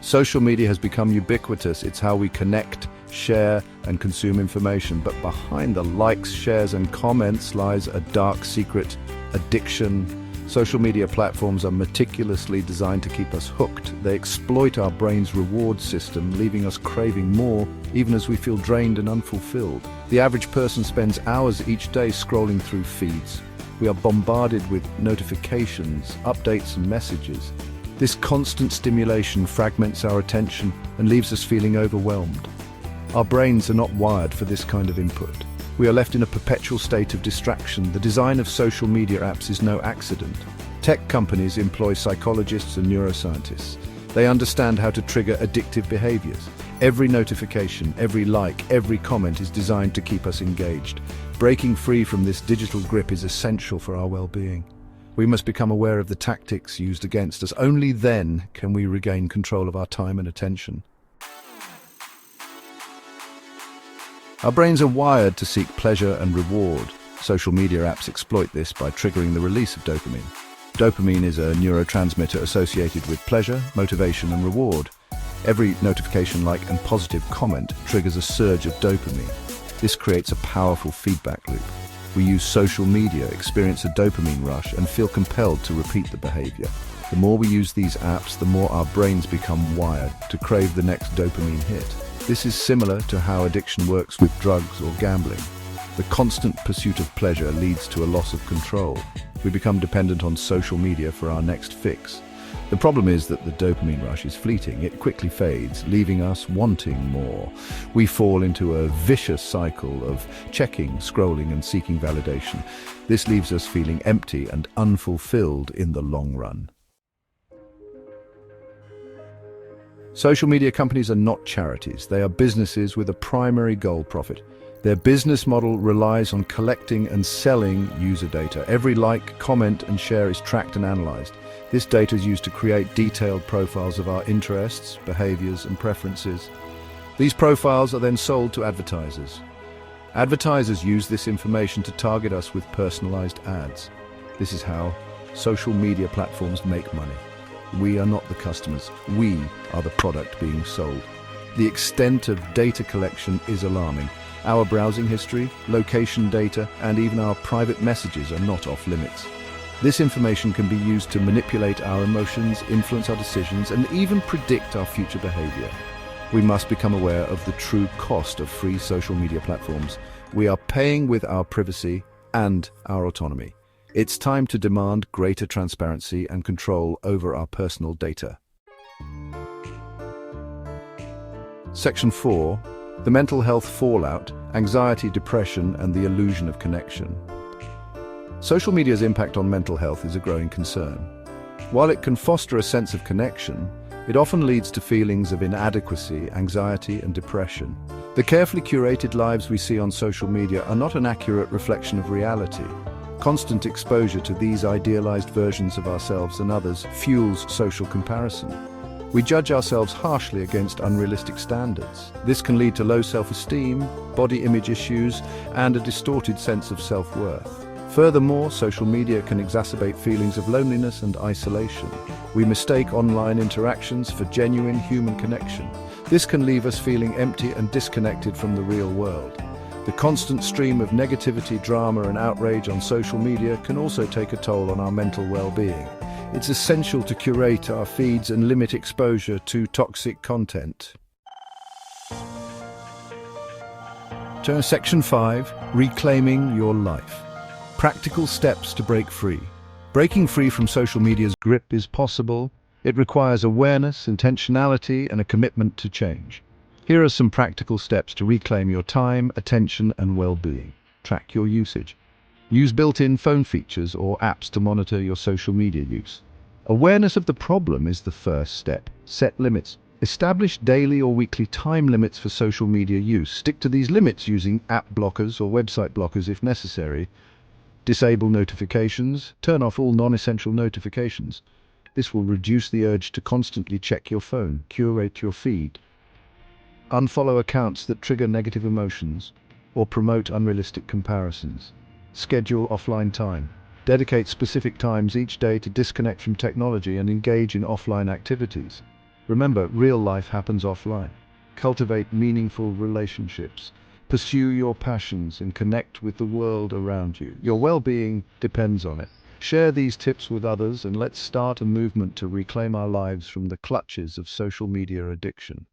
Social media has become ubiquitous. It's how we connect, share, and consume information. But behind the likes, shares, and comments lies a dark secret: addiction. Social media platforms are meticulously designed to keep us hooked. They exploit our brain's reward system, leaving us craving more, even as we feel drained and unfulfilled. The average person spends hours each day scrolling through feeds. We are bombarded with notifications, updates, and messages. This constant stimulation fragments our attention and leaves us feeling overwhelmed. Our brains are not wired for this kind of input. We are left in a perpetual state of distraction. The design of social media apps is no accident. Tech companies employ psychologists and neuroscientists. They understand how to trigger addictive behaviors. Every notification, every like, every comment is designed to keep us engaged. Breaking free from this digital grip is essential for our well-being. We must become aware of the tactics used against us. Only then can we regain control of our time and attention. Our brains are wired to seek pleasure and reward. Social media apps exploit this by triggering the release of dopamine. Dopamine is a neurotransmitter associated with pleasure, motivation, and reward. Every notification, like, and positive comment triggers a surge of dopamine. This creates a powerful feedback loop. We use social media, experience a dopamine rush, and feel compelled to repeat the behavior. The more we use these apps, the more our brains become wired to crave the next dopamine hit. This is similar to how addiction works with drugs or gambling. The constant pursuit of pleasure leads to a loss of control. We become dependent on social media for our next fix. The problem is that the dopamine rush is fleeting. It quickly fades, leaving us wanting more. We fall into a vicious cycle of checking, scrolling, and seeking validation. This leaves us feeling empty and unfulfilled in the long run. Social media companies are not charities. They are businesses with a primary goal: profit. Their business model relies on collecting and selling user data. Every like, comment, and share is tracked and analyzed. This data is used to create detailed profiles of our interests, behaviors, and preferences. These profiles are then sold to advertisers. Advertisers use this information to target us with personalized ads. This is how social media platforms make money. We are not the customers. We are the product being sold. The extent of data collection is alarming. Our browsing history, location data, and even our private messages are not off limits. This information can be used to manipulate our emotions, influence our decisions, and even predict our future behavior. We must become aware of the true cost of free social media platforms. We are paying with our privacy and our autonomy. It's time to demand greater transparency and control over our personal data. Section 4. The mental health fallout, anxiety, depression, and the illusion of connection. Social media's impact on mental health is a growing concern. While it can foster a sense of connection, it often leads to feelings of inadequacy, anxiety, and depression. The carefully curated lives we see on social media are not an accurate reflection of reality. Constant exposure to these idealized versions of ourselves and others fuels social comparison. We judge ourselves harshly against unrealistic standards. This can lead to low self-esteem, body image issues, and a distorted sense of self-worth. Furthermore, social media can exacerbate feelings of loneliness and isolation. We mistake online interactions for genuine human connection. This can leave us feeling empty and disconnected from the real world. The constant stream of negativity, drama, and outrage on social media can also take a toll on our mental well-being. It's essential to curate our feeds and limit exposure to toxic content. Turn to Section 5, Reclaiming Your Life. Practical steps to break free. Breaking free from social media's grip is possible. It requires awareness, intentionality, and a commitment to change. Here are some practical steps to reclaim your time, attention, and well-being. Track your usage. Use built-in phone features or apps to monitor your social media use. Awareness of the problem is the first step. Set limits. Establish daily or weekly time limits for social media use. Stick to these limits using app blockers or website blockers if necessary. Disable notifications. Turn off all non-essential notifications. This will reduce the urge to constantly check your phone. Curate your feed. Unfollow accounts that trigger negative emotions or promote unrealistic comparisons. Schedule offline time. Dedicate specific times each day to disconnect from technology and engage in offline activities. Remember, real life happens offline. Cultivate meaningful relationships. Pursue your passions and connect with the world around you. Your well-being depends on it. Share these tips with others and let's start a movement to reclaim our lives from the clutches of social media addiction.